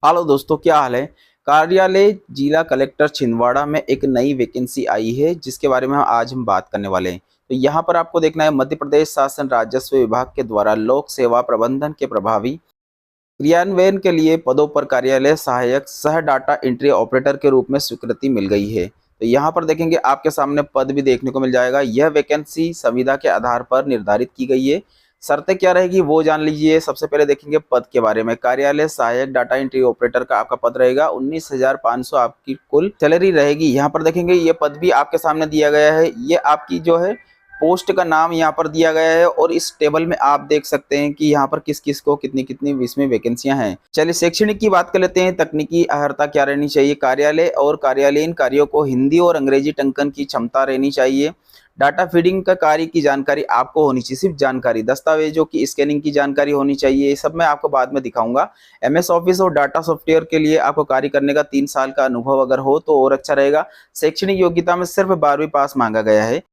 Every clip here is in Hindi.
हेलो दोस्तों, क्या हाल है। कार्यालय जिला कलेक्टर छिंदवाड़ा में एक नई वैकेंसी आई है जिसके बारे में आज हम बात करने वाले हैं। तो यहाँ पर आपको देखना है मध्य प्रदेश शासन राजस्व विभाग के द्वारा लोक सेवा प्रबंधन के प्रभावी क्रियान्वयन के लिए पदों पर कार्यालय सहायक सह डाटा एंट्री ऑपरेटर के रूप में स्वीकृति मिल गई है। तो यहाँ पर देखेंगे आपके सामने पद भी देखने को मिल जाएगा। यह वैकेंसी संविदा के आधार पर निर्धारित की गई है। शर्तें क्या रहेगी वो जान लीजिए। सबसे पहले देखेंगे पद के बारे में। कार्यालय सहायक डाटा एंट्री ऑपरेटर का आपका पद रहेगा। 19,500 आपकी कुल सैलरी रहेगी। यहाँ पर देखेंगे ये पद भी आपके सामने दिया गया है। ये आपकी जो है पोस्ट का नाम यहाँ पर दिया गया है और इस टेबल में आप देख सकते हैं कि यहाँ पर किस किस को कितनी कितनी इसमें वैकेंसियां हैं। चलिए शैक्षणिक की बात कर लेते हैं। तकनीकी अर्हता क्या रहनी चाहिए। कार्यालय और कार्यालयीन कार्यों को हिंदी और अंग्रेजी टंकन की क्षमता रहनी चाहिए। डाटा फीडिंग का कार्य की जानकारी आपको होनी चाहिए। सिर्फ जानकारी, दस्तावेजों की स्कैनिंग की जानकारी होनी चाहिए। ये सब मैं आपको बाद में दिखाऊंगा। एमएस ऑफिस और डाटा सॉफ्टवेयर के लिए आपको कार्य करने का 3 साल का अनुभव अगर हो तो और अच्छा रहेगा। शैक्षणिक योग्यता में सिर्फ 12वीं पास मांगा गया है।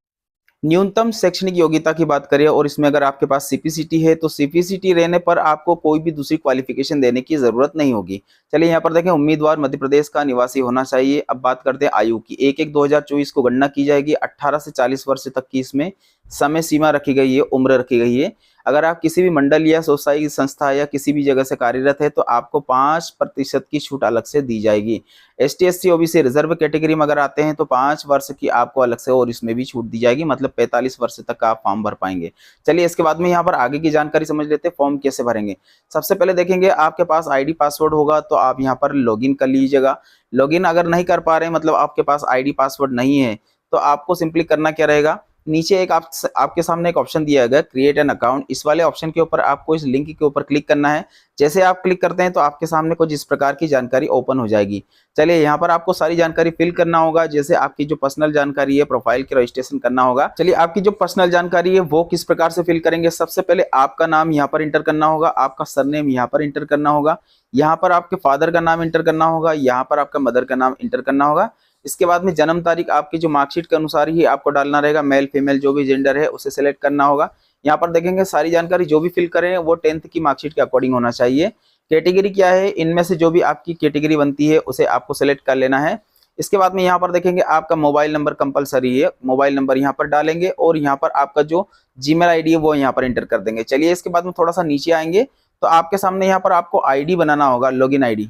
न्यूनतम शैक्षणिक योग्यता की बात करें और इसमें अगर आपके पास सीपीसीटी है तो सीपीसीटी रहने पर आपको कोई भी दूसरी क्वालिफिकेशन देने की जरूरत नहीं होगी। चलिए यहाँ पर देखें, उम्मीदवार मध्य प्रदेश का निवासी होना चाहिए। अब बात करते हैं आयु की। 1/1/2024 को गणना की जाएगी। 18 से 40 वर्ष तक की इसमें समय सीमा रखी गई है, उम्र रखी गई है। अगर आप किसी भी मंडल या सोसाइटी संस्था या किसी भी जगह से कार्यरत है तो आपको 5% की छूट अलग से दी जाएगी। ST SC OBC reserve category में अगर आते हैं तो 5 वर्ष की आपको अलग से और इसमें भी छूट दी जाएगी, मतलब 45 वर्ष तक का आप फॉर्म भर पाएंगे। चलिए इसके बाद में यहाँ पर आगे की जानकारी समझ लेते हैं। फॉर्म कैसे भरेंगे। सबसे पहले देखेंगे आपके पास आईडी पासवर्ड होगा तो आप यहाँ पर लॉगिन कर लीजिएगा। लॉगिन अगर नहीं कर पा रहे हैं, मतलब आपके पास आईडी पासवर्ड नहीं है, तो आपको सिंपली करना क्या रहेगा। नीचे एक आपके सामने एक ऑप्शन दिया गया क्रिएट एन अकाउंट। इस वाले ऑप्शन के ऊपर आपको इस लिंक के ऊपर क्लिक करना है। जैसे आप क्लिक करते हैं तो आपके सामने कुछ इस प्रकार की जानकारी ओपन हो जाएगी। चलिए यहाँ पर आपको सारी जानकारी फिल करना होगा। जैसे आपकी जो पर्सनल जानकारी है, प्रोफाइल की रजिस्ट्रेशन करना होगा। चलिए आपकी जो पर्सनल जानकारी है वो किस प्रकार से फिल करेंगे। सबसे पहले आपका नाम यहाँ पर इंटर करना होगा, आपका सरनेम यहाँ पर इंटर करना होगा, यहाँ पर आपके फादर का नाम इंटर करना होगा, यहाँ पर आपका मदर का नाम इंटर करना होगा। इसके बाद में जन्म तारीख आपकी जो मार्कशीट के अनुसार ही आपको डालना रहेगा। मेल फीमेल जो भी जेंडर है उसे सेलेक्ट करना होगा। यहाँ पर देखेंगे सारी जानकारी जो भी फिल करें वो 10th की मार्कशीट के अकॉर्डिंग होना चाहिए। कैटेगरी क्या है, इनमें से जो भी आपकी कैटेगरी बनती है उसे आपको सेलेक्ट कर लेना है। इसके बाद में यहाँ पर देखेंगे आपका मोबाइल नंबर कंपलसरी है। मोबाइल नंबर यहाँ पर डालेंगे और यहाँ पर आपका जो जीमेल आईडी है वो यहाँ पर एंटर कर देंगे। चलिए इसके बाद में थोड़ा सा नीचे आएंगे तो आपके सामने यहाँ पर आपको आईडी बनाना होगा, लॉगिन आईडी।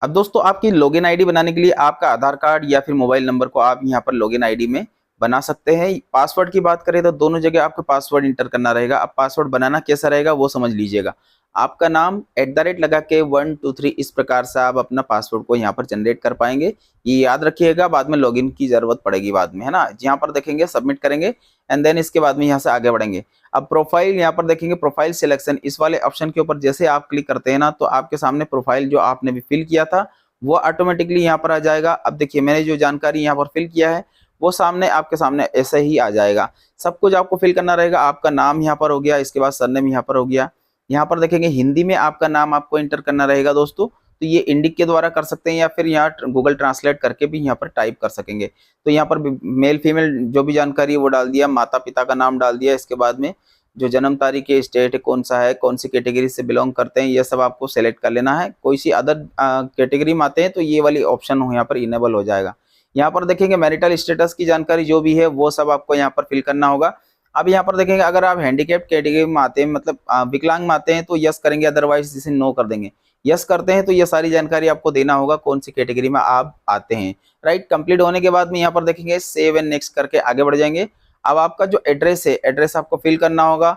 अब दोस्तों आपकी लॉगिन आईडी बनाने के लिए आपका आधार कार्ड या फिर मोबाइल नंबर को आप यहाँ पर लॉगिन आईडी में बना सकते हैं। पासवर्ड की बात करें तो दोनों जगह आपको पासवर्ड इंटर करना रहेगा। अब पासवर्ड बनाना कैसा रहेगा वो समझ लीजिएगा। आपका नाम @ लगा के 1 2 3 इस प्रकार से आप अपना पासवर्ड को यहाँ पर जनरेट कर पाएंगे। ये याद रखिएगा, बाद में लॉगिन की जरूरत पड़ेगी बाद में, है ना। यहाँ पर देखेंगे सबमिट करेंगे एंड देन इसके बाद में यहाँ से आगे बढ़ेंगे। अब प्रोफाइल यहाँ पर देखेंगे, प्रोफाइल सिलेक्शन इस वाले ऑप्शन के ऊपर जैसे आप क्लिक करते हैं ना तो आपके सामने प्रोफाइल जो आपने भी फिल किया था वो ऑटोमेटिकली यहाँ पर आ जाएगा। अब देखिए मैंने जो जानकारी यहाँ पर फिल किया है वो सामने आपके सामने ऐसे ही आ जाएगा। सब कुछ आपको फिल करना रहेगा। आपका नाम यहाँ पर हो गया, इसके बाद सरनेम यहाँ पर हो गया। यहाँ पर देखेंगे हिंदी में आपका नाम आपको इंटर करना रहेगा दोस्तों। तो ये इंडिक के द्वारा कर सकते हैं या फिर यहाँ गूगल ट्रांसलेट करके भी यहाँ पर टाइप कर सकेंगे। तो यहाँ पर मेल फीमेल जो भी जानकारी है वो डाल दिया, माता पिता का नाम डाल दिया। इसके बाद में जो जन्म तारीख है, स्टेट कौन सा है, कौन सी कैटेगरी से बिलोंग करते हैं, ये सब आपको सेलेक्ट कर लेना है। कोई सी अदर कैटेगरी में आते हैं तो ये वाली ऑप्शन यहाँ पर इनेबल हो जाएगा। यहाँ पर देखेंगे मैरिटल स्टेटस की जानकारी जो भी है वो सब आपको यहाँ पर फिल करना होगा। अब यहाँ पर देखेंगे अगर आप हैंडीकैप कैटेगरी में आते हैं, मतलब विकलांग में आते हैं तो यस करेंगे, अदरवाइज जिसे नो कर देंगे। यस करते हैं तो ये सारी जानकारी आपको देना होगा कौन सी कैटेगरी में आप आते हैं। राइट, कंप्लीट होने के बाद में यहाँ पर देखेंगे सेव एंड नेक्स्ट करके आगे बढ़ जाएंगे। अब आपका जो एड्रेस है, एड्रेस आपको फिल करना होगा।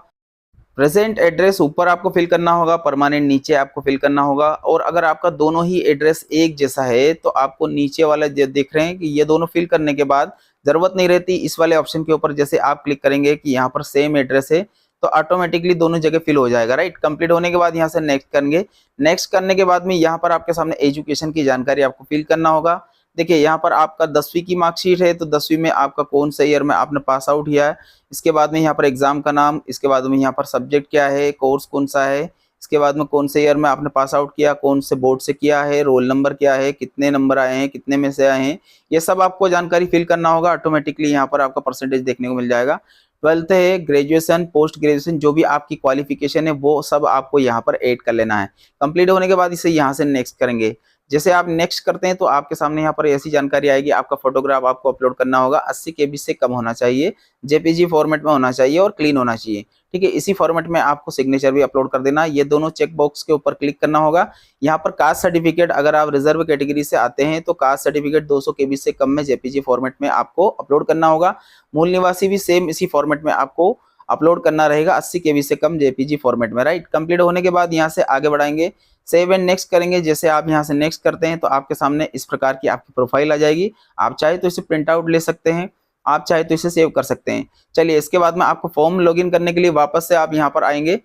प्रेजेंट एड्रेस ऊपर आपको फिल करना होगा, परमानेंट नीचे आपको फिल करना होगा। और अगर आपका दोनों ही एड्रेस एक जैसा है तो आपको नीचे वाला जो देख रहे हैं कि ये दोनों फिल करने के बाद जरूरत नहीं रहती इस वाले ऑप्शन के ऊपर। जैसे आप क्लिक करेंगे कि यहाँ पर सेम एड्रेस है तो ऑटोमेटिकली दोनों जगह फिल हो जाएगा। राइट, कंप्लीट होने के बाद यहाँ से नेक्स्ट करेंगे। नेक्स्ट करने के बाद में यहाँ पर आपके सामने एजुकेशन की जानकारी आपको फिल करना होगा। देखिए यहाँ पर आपका 10वीं की मार्कशीट है तो 10वीं में आपका कौन सा ईयर में आपने पास आउट किया है। इसके बाद में यहाँ पर एग्जाम का नाम, इसके बाद में यहाँ पर सब्जेक्ट क्या है, कोर्स कौन सा है, इसके बाद में कौन से ईयर में आपने पास आउट किया, कौन से बोर्ड से किया है, रोल नंबर क्या है, कितने नंबर आए हैं, कितने में से आए हैं, ये सब आपको जानकारी फिल करना होगा। ऑटोमेटिकली यहाँ पर आपका परसेंटेज देखने को मिल जाएगा। 12th है, ग्रेजुएशन, पोस्ट ग्रेजुएशन, जो भी आपकी क्वालिफिकेशन है वो सब आपको यहाँ पर ऐड कर लेना है। कंप्लीट होने के बाद इसे यहाँ से नेक्स्ट करेंगे। जैसे आप नेक्स्ट करते हैं तो आपके सामने यहाँ पर ऐसी जानकारी आएगी, आपका फोटोग्राफ आपको अपलोड करना होगा, 80 केबी से कम होना चाहिए, जेपीजी फॉर्मेट में होना चाहिए और क्लीन होना चाहिए। ठीक है, इसी फॉर्मेट में आपको सिग्नेचर भी अपलोड कर देना। ये दोनों चेक बॉक्स के ऊपर क्लिक करना होगा। यहाँ पर कास्ट सर्टिफिकेट, अगर आप रिजर्व कैटेगरी से आते हैं तो कास्ट सर्टिफिकेट 200 केबी से कम में जेपीजी फॉर्मेट में आपको अपलोड करना होगा। मूल निवासी भी सेम इसी फॉर्मेट में आपको अपलोड करना रहेगा, 80 केबी से कम जेपीजी फॉर्मेट में, राइट। कंप्लीट होने के बाद यहाँ से आगे बढ़ाएंगे, सेव एंड नेक्स्ट करेंगे। जैसे आप यहाँ से नेक्स्ट करते हैं तो आपके सामने इस प्रकार की आपकी प्रोफाइल आ जाएगी। आप चाहे तो इसे प्रिंट आउट ले सकते हैं, आप चाहे तो इसे सेव कर सकते हैं। चलिए, इसके बाद में आपको फॉर्म लॉगिन करने के लिए वापस से आप यहाँ पर आएंगे।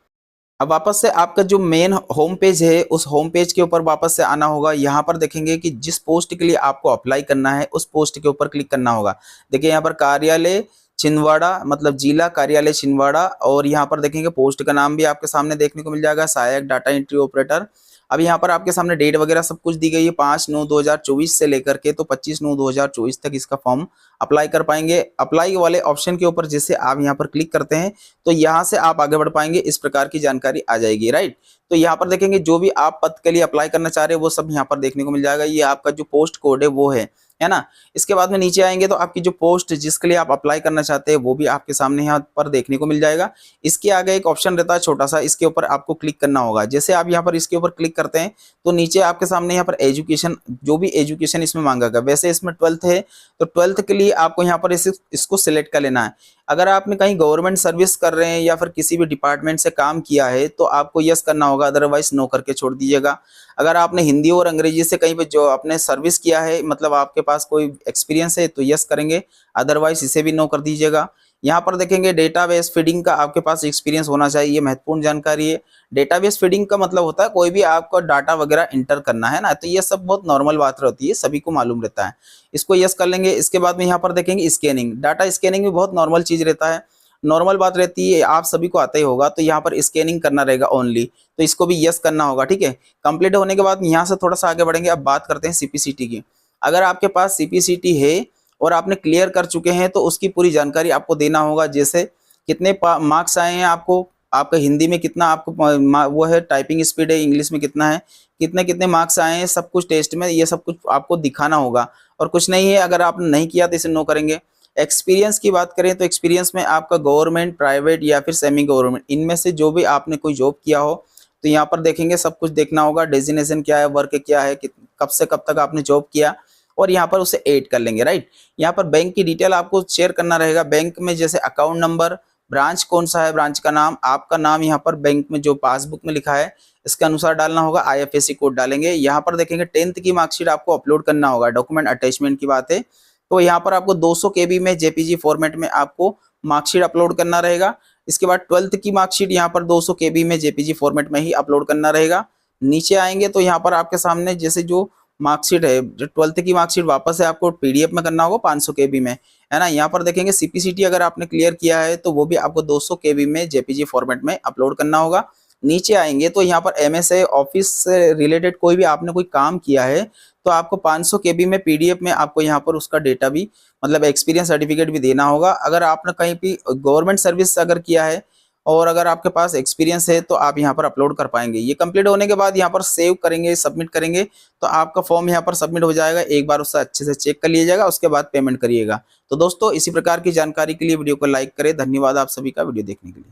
अब वापस से आपका जो मेन होम पेज है उस होम पेज के ऊपर वापस से आना होगा। यहाँ पर देखेंगे कि जिस पोस्ट के लिए आपको अप्लाई करना है उस पोस्ट के ऊपर क्लिक करना होगा। देखिए यहाँ पर कार्यालय छिंदवाड़ा, मतलब जिला कार्यालय छिंदवाड़ा, और यहाँ पर देखेंगे पोस्ट का नाम भी आपके सामने देखने को मिल जाएगा, सहायक डाटा एंट्री ऑपरेटर। अब यहाँ पर आपके सामने डेट वगैरह सब कुछ दी गई है, 5/9/2024 से लेकर के तो 25/9/2024 तक इसका फॉर्म अप्लाई कर पाएंगे। अप्लाई वाले ऑप्शन के ऊपर जैसे आप यहाँ पर क्लिक करते हैं तो यहाँ से आप आगे बढ़ पाएंगे, इस प्रकार की जानकारी आ जाएगी, राइट। तो यहाँ पर देखेंगे जो भी आप पद के लिए अप्लाई करना चाह रहे हैं वो सब यहाँ पर देखने को मिल जाएगा। ये आपका जो पोस्ट कोड है वो है ना। इसके बाद में नीचे आएंगे तो आपकी जो पोस्ट जिसके लिए आप अप्लाई करना चाहते हैं वो भी आपके सामने यहाँ पर देखने को मिल जाएगा। इसके आगे एक ऑप्शन रहता है छोटा सा, इसके ऊपर आपको क्लिक करना होगा। जैसे आप यहाँ पर इसके ऊपर क्लिक करते हैं तो नीचे आपके सामने यहाँ पर एजुकेशन, जो भी एजुकेशन इसमें मांगा गया, वैसे इसमें 12th है तो 12th के लिए आपको यहाँ पर इसको सिलेक्ट कर लेना है। अगर आपने कहीं गवर्नमेंट सर्विस कर रहे हैं या फिर किसी भी डिपार्टमेंट से काम किया है तो आपको यस करना होगा, अदरवाइज नो करके छोड़ दीजिएगा। अगर आपने हिंदी और अंग्रेजी से कहीं पे जो आपने सर्विस किया है, मतलब आपके पास कोई एक्सपीरियंस है तो यस करेंगे, अदरवाइज इसे भी नो कर दीजिएगा। यहाँ पर देखेंगे डेटाबेस फीडिंग का आपके पास एक्सपीरियंस होना चाहिए, ये महत्वपूर्ण जानकारी है। डेटाबेस फीडिंग का मतलब होता है कोई भी आपका डाटा वगैरह इंटर करना है ना, तो ये सब बहुत नॉर्मल बात रहती है, सभी को मालूम रहता है। इसको यस कर लेंगे। इसके बाद में यहाँ पर देखेंगे स्कैनिंग, डाटा स्कैनिंग भी बहुत नॉर्मल चीज रहता है, नॉर्मल बात रहती है, आप सभी को आता ही होगा। तो यहाँ पर स्कैनिंग करना रहेगा ओनली, तो इसको भी यस करना होगा, ठीक है। कंप्लीट होने के बाद यहाँ से थोड़ा सा आगे बढ़ेंगे। अब बात करते हैं सीपीसीटी की। अगर आपके पास सीपीसीटी है और आपने क्लियर कर चुके हैं तो उसकी पूरी जानकारी आपको देना होगा। जैसे कितने मार्क्स आए हैं आपको, आपका हिंदी में कितना आपको वो है, टाइपिंग स्पीड है, इंग्लिश में कितना है, कितने कितने मार्क्स आए हैं, सब कुछ टेस्ट में ये सब कुछ आपको दिखाना होगा। और कुछ नहीं है, अगर आपने नहीं किया तो इसे नो करेंगे। एक्सपीरियंस की बात करें तो एक्सपीरियंस में आपका गवर्नमेंट, प्राइवेट या फिर सेमी गवर्नमेंट, इनमें से जो भी आपने कोई जॉब किया हो तो यहाँ पर देखेंगे सब कुछ देखना होगा। डेजिग्नेशन क्या है, वर्क क्या है, कब से कब तक आपने जॉब किया, और यहाँ पर उसे ऐड कर लेंगे, राइट। यहाँ पर बैंक की डिटेल आपको शेयर करना रहेगा। बैंक में जैसे अकाउंट नंबर, ब्रांच कौन सा है, ब्रांच का नाम, आपका नाम यहाँ पर बैंक में जो पासबुक में लिखा है इसके अनुसार डालना होगा। आईएफएससी कोड डालेंगे। यहाँ पर देखेंगे 10th की मार्कशीट आपको अपलोड करना होगा, डॉक्यूमेंट अटैचमेंट की बात है। तो यहाँ पर आपको 200 केबी में जेपीजी फॉर्मेट में आपको मार्कशीट अपलोड करना रहेगा। इसके बाद 12th की मार्कशीट यहाँ पर 200 केबी में जेपीजी फॉर्मेट में ही अपलोड करना रहेगा। नीचे आएंगे तो यहाँ पर आपके सामने जैसे जो मार्कशीट है, जो 12th की मार्कशीट वापस से आपको पीडीएफ में करना होगा 500 केबी में, है ना। यहाँ पर देखेंगे सीपीसीटी अगर आपने क्लियर किया है तो वो भी आपको 200 केबी में जेपीजी फॉर्मेट में अपलोड करना होगा। नीचे आएंगे तो यहाँ पर एमएसए ऑफिस से रिलेटेड कोई भी आपने कोई काम किया है तो आपको 500 केबी में पीडीएफ में आपको यहाँ पर उसका डेटा भी, मतलब एक्सपीरियंस सर्टिफिकेट भी देना होगा। अगर आपने कहीं भी गवर्नमेंट सर्विस अगर किया है और अगर आपके पास एक्सपीरियंस है तो आप यहाँ पर अपलोड कर पाएंगे। ये कंप्लीट होने के बाद यहाँ पर सेव करेंगे, सबमिट करेंगे तो आपका फॉर्म यहाँ पर सबमिट हो जाएगा। एक बार उससे अच्छे से चेक कर लीजिएगा, उसके बाद पेमेंट करिएगा। तो दोस्तों, इसी प्रकार की जानकारी के लिए वीडियो को लाइक करें। धन्यवाद आप सभी का वीडियो देखने के लिए।